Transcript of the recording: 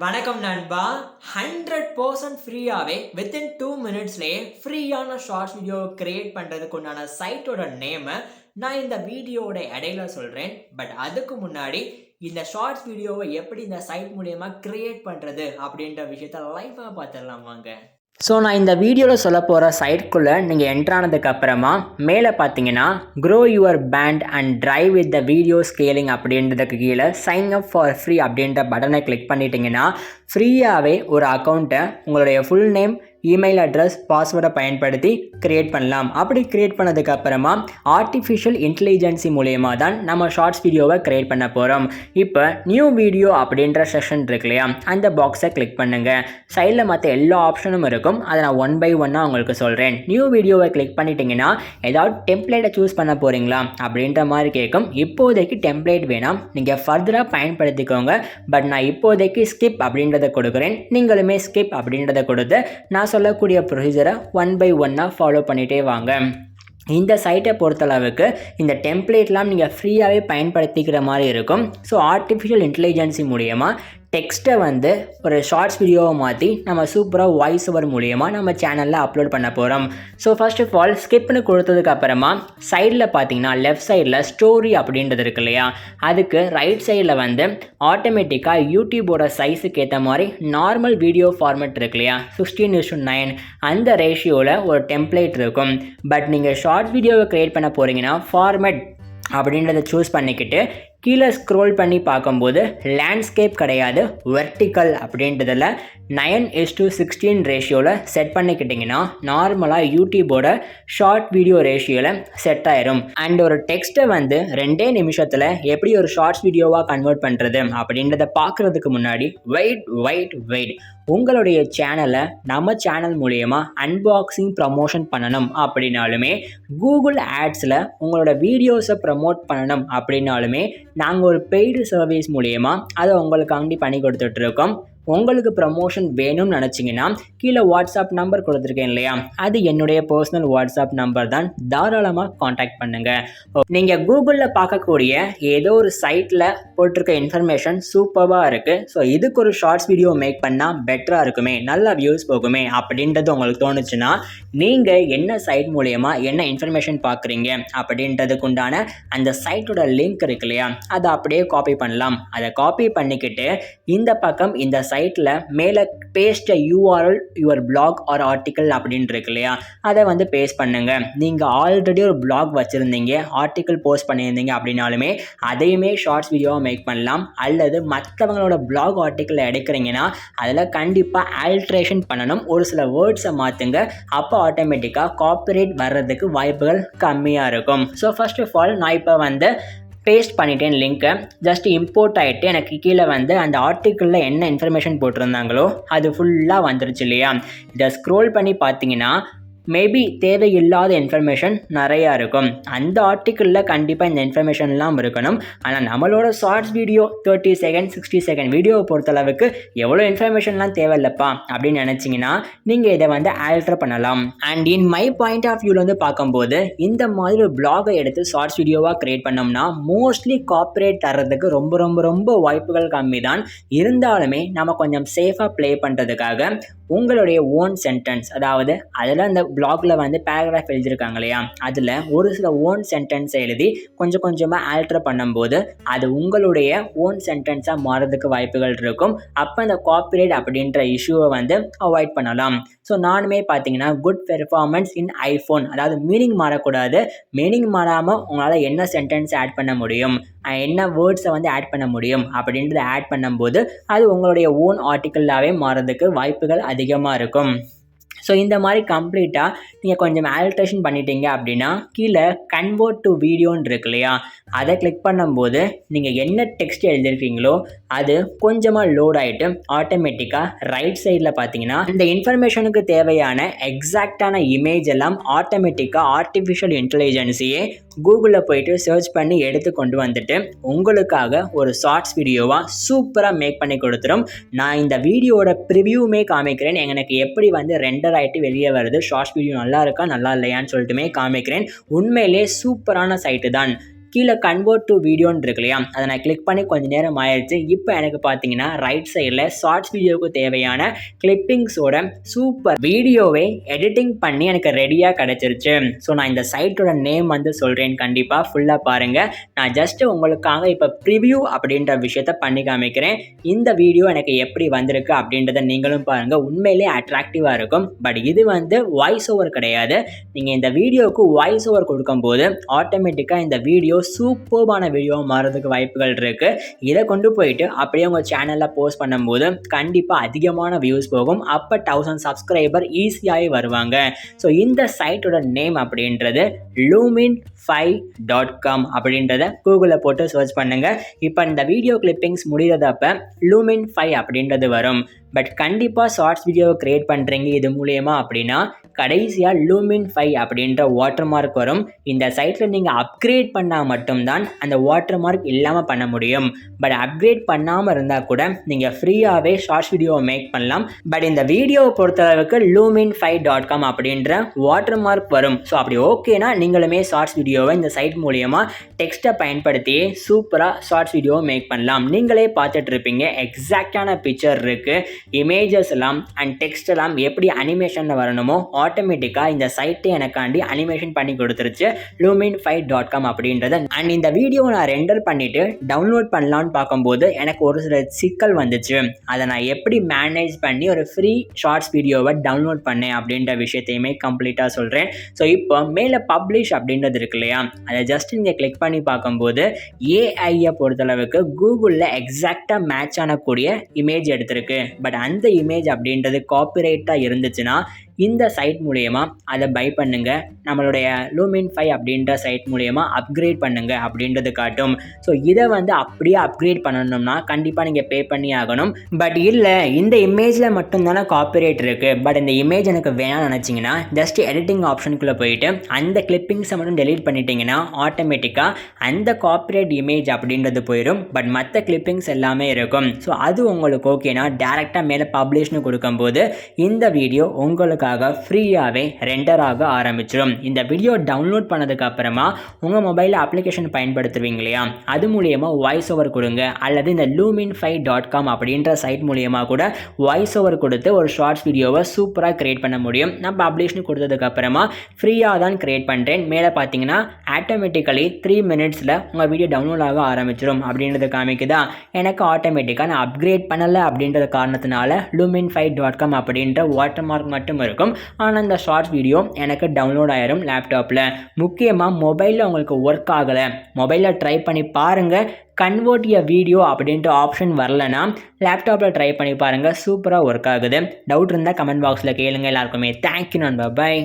வணக்கம் நண்பா. 100% ஃப்ரீயாவே within 2 மினிட்ஸ்லயே ஃப்ரீயான shorts video create பண்றதுக்கு உண்டான சைட்டோட நேம நான் இந்த வீடியோவோட இடையில சொல்றேன். பட் அதுக்கு முன்னாடி இந்த ஷார்ட்ஸ் வீடியோவை எப்படி இந்த சைட் மூலியமா கிரியேட் பண்றது அப்படின்ற விஷயத்த லைவா பார்த்துடலாம் வாங்க. ஸோ நான் இந்த வீடியோவில் சொல்ல போகிற சைட்குள்ளே நீங்கள் என்ட்ரானதுக்கு அப்புறமா மேலே பார்த்தீங்கன்னா grow your band and drive with the video scaling அப்படின்றதுக்கு கீழே சைன் அப் ஃபார் ஃப்ரீ அப்படின்ற பட்டனை கிளிக் பண்ணிட்டீங்கன்னா ஃப்ரீயாகவே ஒரு அக்கௌண்ட்டை உங்களுடைய ஃபுல் நேம், இமெயில் அட்ரஸ், பாஸ்வேர்டை பயன்படுத்தி கிரியேட் பண்ணலாம். அப்படி கிரியேட் பண்ணதுக்கு அப்புறமா ஆர்டிஃபிஷியல் இன்டெலிஜென்சி மூலயமா தான் நம்ம ஷார்ட்ஸ் வீடியோவை கிரியேட் பண்ண போகிறோம். இப்போ நியூ வீடியோ அப்படின்ற செஷன் இருக்கு இல்லையா, அந்த பாக்ஸை கிளிக் பண்ணுங்கள். சைடில் மற்ற எல்லா ஆப்ஷனும் இருக்கும், அதை நான் ஒன் பை ஒன்னாக உங்களுக்கு சொல்கிறேன். நியூ வீடியோவை கிளிக் பண்ணிட்டீங்கன்னா ஏதாவது டெம்ப்ளேட்டை சூஸ் பண்ண போகிறீங்களா அப்படின்ற மாதிரி கேட்கும். இப்போதைக்கு டெம்ப்ளேட் வேணாம், நீங்கள் ஃபர்தராக பயன்படுத்திக்கோங்க. பட் நான் இப்போதைக்கு ஸ்கிப் அப்படின்றத கொடுக்குறேன். நீங்களுமே ஸ்கிப் அப்படின்றத கொடுத்து நான் சொல்லக்கூடிய ப்ரொசீஜரை ஒன் பை ஒன்னாக ஃபாலோ பண்ணிகிட்டே வாங்க. இந்த சைட்டை பொறுத்தளவுக்கு இந்த டெம்ப்ளேட்லாம் நீங்கள் ஃப்ரீயாகவே பயன்படுத்திக்கிற மாதிரி இருக்கும். ஸோ ஆர்டிஃபிஷியல் இன்டெலிஜென்சி மூலயமா டெக்ஸ்ட்டை வந்து ஒரு ஷார்ட்ஸ் வீடியோவை மாற்றி நம்ம சூப்பராக வாய்ஸ் ஓவர் மூலியமாக நம்ம சேனலில் அப்லோட் பண்ண போகிறோம். ஸோ ஃபர்ஸ்ட் ஆஃப் ஆல் ஸ்கிப்னு கொடுத்ததுக்கு அப்புறமா சைடில் பார்த்தீங்கன்னா லெஃப்ட் சைடில் ஸ்டோரி அப்படின்றது இருக்கு இல்லையா, அதுக்கு ரைட் சைடில் வந்து ஆட்டோமேட்டிக்காக யூடியூபோட சைஸுக்கு ஏற்ற மாதிரி நார்மல் வீடியோ ஃபார்மேட் இருக்கு இல்லையா, 16:9 அந்த ரேஷியோவில் ஒரு டெம்ப்ளேட் இருக்கும். பட் நீங்கள் ஷார்ட்ஸ் வீடியோவை க்ரியேட் பண்ண போகிறீங்கன்னா ஃபார்மேட் அப்படின்றத சூஸ் பண்ணிக்கிட்டு கீழே ஸ்க்ரோல் பண்ணி பார்க்கும்போது லேண்ட்ஸ்கேப் கிடையாது, வெர்டிக்கல் அப்படின்றதில் 9:16 ரேஷியோவில் செட் பண்ணிக்கிட்டிங்கன்னா நார்மலாக யூடியூபோட ஷார்ட் வீடியோ ரேஷியோவில் செட் ஆயிரும். அண்ட் ஒரு டெக்ஸ்ட்டை வந்து 2 நிமிஷத்தில் எப்படி ஒரு ஷார்ட்ஸ் வீடியோவாக கன்வெர்ட் பண்ணுறது அப்படின்றத பார்க்குறதுக்கு முன்னாடி வெயிட் உங்களுடைய சேனலை நம்ம சேனல் மூலயமா அன்பாக்சிங் ப்ரமோஷன் பண்ணணும் அப்படின்னாலுமே, கூகுள் ஆட்ஸில் உங்களோட வீடியோஸை ப்ரமோட் பண்ணணும் அப்படின்னாலுமே நாங்கள் ஒரு பெய்டு சர்வீஸ் மூலயமா அதை உங்களுக்காண்டி பண்ணி கொடுத்துட்ருக்கோம். உங்களுக்கு ப்ரமோஷன் வேணும்னு நினச்சிங்கன்னா கீழே வாட்ஸ்அப் நம்பர் கொடுத்துருக்கேன் இல்லையா, அது என்னுடைய பர்சனல் வாட்ஸ்அப் நம்பர் தான். தாராளமாக காண்டாக்ட் பண்ணுங்கள். நீங்கள் கூகுளில் பார்க்கக்கூடிய ஏதோ ஒரு சைட்டில் போட்டிருக்க இன்ஃபர்மேஷன் சூப்பராக இருக்குது, ஸோ இதுக்கு ஒரு ஷார்ட்ஸ் வீடியோ மேக் பண்ணால் பெட்டராக இருக்குமே, நல்ல வியூஸ் போகுமே அப்படின்றது உங்களுக்கு தோணுச்சுன்னா நீங்கள் என்ன சைட் மூலயமா என்ன இன்ஃபர்மேஷன் பார்க்குறீங்க அப்படின்றதுக்கு உண்டான அந்த சைட்டோட லிங்க் இருக்கு இல்லையா, அதை அப்படியே காப்பி பண்ணலாம். அதை காப்பி பண்ணிக்கிட்டு இந்த பக்கம் இந்த சைட்டில் மேலே paste URL your blog or article அப்படின்னு இருக்கு இல்லையா, அதை வந்து பேஸ்ட் பண்ணுங்கள். நீங்கள் ஆல்ரெடி ஒரு பிளாக் வச்சுருந்தீங்க, ஆர்டிக்கல் போஸ்ட் பண்ணியிருந்தீங்க அப்படின்னாலுமே அதையுமே ஷார்ட்ஸ் வீடியோவாக மேக் பண்ணலாம். அல்லது மற்றவங்களோட பிளாக் ஆர்டிக்கல் எடுக்கிறீங்கன்னா அதில் கண்டிப்பாக ஆல்ட்ரேஷன் பண்ணணும், ஒரு சில வேர்ட்ஸை மாற்றுங்க. அப்போ ஆட்டோமேட்டிக்காக காப்பிரைட் வர்றதுக்கு வாய்ப்புகள் கம்மியாக இருக்கும். ஸோ ஃபர்ஸ்ட் ஆஃப் ஆல் நான் இப்போ வந்து பேஸ்ட் பண்ணிட்டேன் லிங்க்கை. ஜஸ்ட் இம்போர்ட் ஆகிட்டு எனக்கு கீழே வந்து அந்த ஆர்டிக்கிளில் என்ன இன்ஃபர்மேஷன் போட்டிருந்தாங்களோ அது ஃபுல்லாக வந்துருச்சு இல்லையா. இதை ஸ்க்ரோல் பண்ணி பார்த்தீங்கன்னா மேபி தேவையில்லாத இன்ஃபர்மேஷன் நிறையா இருக்கும். அந்த ஆர்டிக்கிளில் கண்டிப்பாக இந்த இன்ஃபர்மேஷன்லாம் இருக்கணும். ஆனால் நம்மளோட ஷார்ட்ஸ் வீடியோ 30 செகண்ட் 60 செகண்ட் வீடியோவை பொறுத்தளவுக்கு எவ்வளோ இன்ஃபர்மேஷன்லாம் தேவையில்லப்பா அப்படின்னு நினச்சிங்கன்னா நீங்கள் இதை வந்து ஆல்டர் பண்ணலாம். And in my point of வியூவில் வந்து பார்க்கும்போது இந்த மாதிரி ஒரு பிளாகை எடுத்து ஷார்ட்ஸ் வீடியோவாக க்ரியேட் பண்ணோம்னா மோஸ்ட்லி காப்பிரைட் தர்றதுக்கு ரொம்ப ரொம்ப ரொம்ப வாய்ப்புகள் கம்மி தான். இருந்தாலுமே நம்ம கொஞ்சம் சேஃபாக ப்ளே பண்ணுறதுக்காக உங்களுடைய ஓன் சென்டென்ஸ், அதாவது அதில் அந்த பிளாகில் வந்து பேராகிராஃப் எழுதியிருக்காங்க இல்லையா, அதில் ஒரு சில ஓன் சென்டென்ஸை எழுதி கொஞ்சம் கொஞ்சமாக ஆல்டர் பண்ணும்போது அது உங்களுடைய ஓன் சென்டென்ஸாக மாறதுக்கு வாய்ப்புகள் இருக்கும். அப்போ அந்த காப்பிரைட் அப்படின்ற இஷ்யூவை வந்து அவாய்ட் பண்ணலாம். ஸோ நானுமே பார்த்தீங்கன்னா குட் பெர்ஃபார்மன்ஸ் இன் ஐஃபோன், அதாவது மீனிங் மாறக்கூடாது, மீனிங் மாறாமல் உங்களால் என்ன சென்டென்ஸ் ஆட் பண்ண முடியும், என்ன வேர்ட்ஸை வந்து ஆட் பண்ண முடியும் அப்படின்றத ஆட் பண்ணும்போது அது உங்களுடைய ஓன் ஆர்டிக்கலாகவே மாறதுக்கு வாய்ப்புகள் அதிகமாக இருக்கும். ஸோ இந்த மாதிரி கம்ப்ளீட்டாக நீங்கள் கொஞ்சம் ஆல்ட்ரேஷன் பண்ணிட்டீங்க அப்படின்னா கீழே கன்வெர்ட் டு வீடியோன்னு இருக்கு இல்லையா, அதை கிளிக் பண்ணும்போது நீங்கள் என்ன டெக்ஸ்ட் எழுதிருக்கீங்களோ அது கொஞ்சமாக லோட் ஆகிட்டு ஆட்டோமேட்டிக்காக ரைட் சைடில் பார்த்தீங்கன்னா இந்த இன்ஃபர்மேஷனுக்கு தேவையான எக்ஸாக்டான இமேஜ் எல்லாம் ஆட்டோமேட்டிக்காக ஆர்டிஃபிஷியல் இன்டெலிஜென்சியே கூகுளில் போயிட்டு சர்ச் பண்ணி எடுத்து கொண்டு வந்துட்டு உங்களுக்காக ஒரு ஷார்ட்ஸ் வீடியோவாக சூப்பராக மேக் பண்ணி கொடுத்துரும். நான் இந்த வீடியோட ப்ரிவியூமே காமிக்கிறேன், எனக்கு எப்படி வந்து ரெண்டர் ஆகிட்டு வெளியே வருது, ஷார்ட்ஸ் வீடியோ நல்லா இருக்கா நல்லா இல்லையான்னு சொல்லிட்டுமே காமிக்கிறேன். உண்மையிலே சூப்பரான சைட்டு தான். கீழே கன்வெர்ட் டு வீடியோன்னு இருக்கு இல்லையா, அதை நான் கிளிக் பண்ணி கொஞ்சம் நேரம் ஆயிடுச்சு. இப்போ எனக்கு பார்த்தீங்கன்னா ரைட் சைடில் ஷார்ட்ஸ் வீடியோவுக்கு தேவையான கிளிப்பிங்ஸோட சூப்பர் வீடியோவை எடிட்டிங் பண்ணி எனக்கு ரெடியாக கிடச்சிருச்சு. ஸோ நான் இந்த சைட்டோட நேம் வந்து சொல்கிறேன், கண்டிப்பாக ஃபுல்லாக பாருங்கள். நான் ஜஸ்ட் உங்களுக்காக இப்போ ப்ரிவ்யூ அப்படின்ற விஷயத்த பண்ணி காமிக்கிறேன். இந்த வீடியோ எனக்கு எப்படி வந்திருக்கு அப்படின்றத நீங்களும் பாருங்கள், உண்மையிலே அட்ராக்டிவாக இருக்கும். பட் இது வந்து வாய்ஸ் ஓவர் கிடையாது. நீங்கள் இந்த வீடியோவுக்கு வாய்ஸ் ஓவர் கொடுக்கும்போது ஆட்டோமேட்டிக்காக இந்த வீடியோ சூப்பர்பான வீடியோ மாறதுக்கு வாய்ப்புகள் இருக்குது. இதை கொண்டு போயிட்டு அப்படியே உங்கள் சேனலில் போஸ்ட் பண்ணும்போது கண்டிப்பாக அதிகமான வியூஸ் போகும். அப்போ 1000 சப்ஸ்கிரைபர் ஈஸியாகவே வருவாங்க. ஸோ இந்த சைட்டோட நேம் அப்படின்றது lumin5.com அப்படின்றத கூகுளில் போட்டு சர்ச் பண்ணுங்கள். இப்போ இந்த வீடியோ கிளிப்பிங்ஸ் முடிகிறதப்ப lumin5 அப்படின்றது வரும். பட் கண்டிப்பாக ஷார்ட்ஸ் வீடியோவை க்ரியேட் பண்ணுறீங்க இது மூலயமா அப்படின்னா கடைசியாக lumin5 அப்படின்ற வாட்டர் மார்க் வரும். இந்த சைட்டில் நீங்கள் அப்கிரேட் பண்ணால் மட்டும்தான் அந்த வாட்டர் மார்க் இல்லாமல் பண்ண முடியும். பட் அப்கிரேட் பண்ணாமல் இருந்தால் கூட நீங்கள் ஃப்ரீயாகவே ஷார்ட்ஸ் வீடியோவை மேக் பண்ணலாம். பட் இந்த வீடியோவை பொறுத்தளவுக்கு lumin5.com அப்படின்ற வாட்டர் மார்க் வரும். ஸோ அப்படி ஓகேனா நீங்களுமே ஷார்ட்ஸ் வீடியோவை இந்த சைட் மூலியமாக டெக்ஸ்ட்டை பயன்படுத்தி சூப்பராக ஷார்ட்ஸ் வீடியோவை மேக் பண்ணலாம். நீங்களே பார்த்துட்டு இருப்பீங்க, எக்ஸாக்டான பிக்சர் இருக்குது, இமேஜஸ் எல்லாம் அண்ட் டெக்ஸ்ட் எல்லாம் எப்படி அனிமேஷனில் வரணுமோ ஆட்டோமேட்டிக்காக இந்த சைட்டே எனக்காண்டி அனிமேஷன் பண்ணி கொடுத்துருச்சு lumin5.com அப்படின்றது. அண்ட் இந்த வீடியோவை நான் ரெண்டர் பண்ணிவிட்டு டவுன்லோட் பண்ணலான்னு பார்க்கும்போது எனக்கு ஒரு சில சிக்கல் வந்துச்சு. அதை நான் எப்படி மேனேஜ் பண்ணி ஒரு ஃப்ரீ ஷார்ட்ஸ் வீடியோவை டவுன்லோட் பண்ணேன் அப்படின்ற விஷயத்தையுமே கம்ப்ளீட்டாக சொல்கிறேன். ஸோ இப்போ மேலே பப்ளிஷ் அப்படின்றது இருக்கு இல்லையா, அதை ஜஸ்ட் நீங்கள் கிளிக் பண்ணி பார்க்கும்போது ஏஐயை பொறுத்தளவுக்கு கூகுளில் எக்ஸாக்டாக மேட்ச் ஆனக்கூடிய இமேஜ் எடுத்திருக்கு. பட் அந்த இமேஜ் அப்படின்றது காப்பிரைட்டாக இருந்துச்சுன்னா இந்த சைட் மூலயமா அதை பை பண்ணுங்க, நம்மளுடைய lumin5 அப்படின்ற சைட் மூலயமா அப்கிரேட் பண்ணுங்க அப்படின்றது காட்டும். ஸோ இதை வந்து அப்படியே அப்கிரேட் பண்ணணும்னா கண்டிப்பாக நீங்கள் பே பண்ணி ஆகணும். பட் இல்லை, இந்த இமேஜில் மட்டும்தானே காப்பிரைட் இருக்குது, பட் இந்த இமேஜ் எனக்கு வேணாம்னு நினச்சிங்கன்னா ஜஸ்ட் எடிட்டிங் ஆப்ஷனுக்குள்ளே போயிட்டு அந்த கிளிப்பிங்ஸை மட்டும் டெலீட் பண்ணிட்டீங்கன்னா ஆட்டோமேட்டிக்காக அந்த காப்பிரைட் இமேஜ் அப்படின்றது போயிடும். பட் மற்ற கிளிப்பிங்ஸ் எல்லாமே இருக்கும். ஸோ அது உங்களுக்கு ஓகேனா டேரெக்டாக மேலே பப்ளிஷ்னு கொடுக்கும்போது இந்த வீடியோ உங்களுக்கு ஃப்ரீயாகவே ரெண்டர் ஆக ஆரம்பிச்சிடும். இந்த வீடியோ டவுன்லோட் பண்ணதுக்கு அப்புறமா உங்கள் மொபைலில் அப்ளிகேஷன் பயன்படுத்துவீங்க இல்லையா, அது மூலயமா வாய்ஸ் ஓவர் கொடுங்க. அல்லது இந்த lumin5.com அப்படின்ற சைட் மூலயமா கூட வாய்ஸ் ஓவர் கொடுத்து ஒரு ஷார்ட்ஸ் வீடியோவை சூப்பராக கிரியேட் பண்ண முடியும். நான் பப்ளிஷ்னு கொடுத்ததுக்கு அப்புறமா ஃப்ரீயாக தான் கிரியேட் பண்ணுறேன். மேலே பார்த்தீங்கன்னா ஆட்டோமேட்டிக்கலி 3 மினிட்ஸில் உங்கள் வீடியோ டவுன்லோட் ஆக ஆரம்பிச்சிடும் அப்படின்றது காமிக்குதா. எனக்கு ஆட்டோமேட்டிக்காக நான் அப்கிரேட் பண்ணலை அப்படின்றது காரணத்தினால lumin5.com அப்படின்ற வாட்டர் மார்க் மட்டும் இருக்கும். ஆனால் இந்த ஷார்ட்ஸ் வீடியோ எனக்கு டவுன்லோட் ஆயிரும் லேப்டாப்பில். முக்கியமாக மொபைலில் உங்களுக்கு ஒர்க் ஆகலை, மொபைலில் ட்ரை பண்ணி பாருங்கள். கன்வெர்ட் எ வீடியோ அப்படின்ற ஆப்ஷன் வரலனா லேப்டாப்பில் ட்ரை பண்ணி பாருங்கள், சூப்பராக ஒர்க் ஆகுது. டவுட் இருந்தால் கமெண்ட் பாக்ஸில் கேளுங்க. எல்லாருக்குமே தேங்க்யூ நண்பா, பை.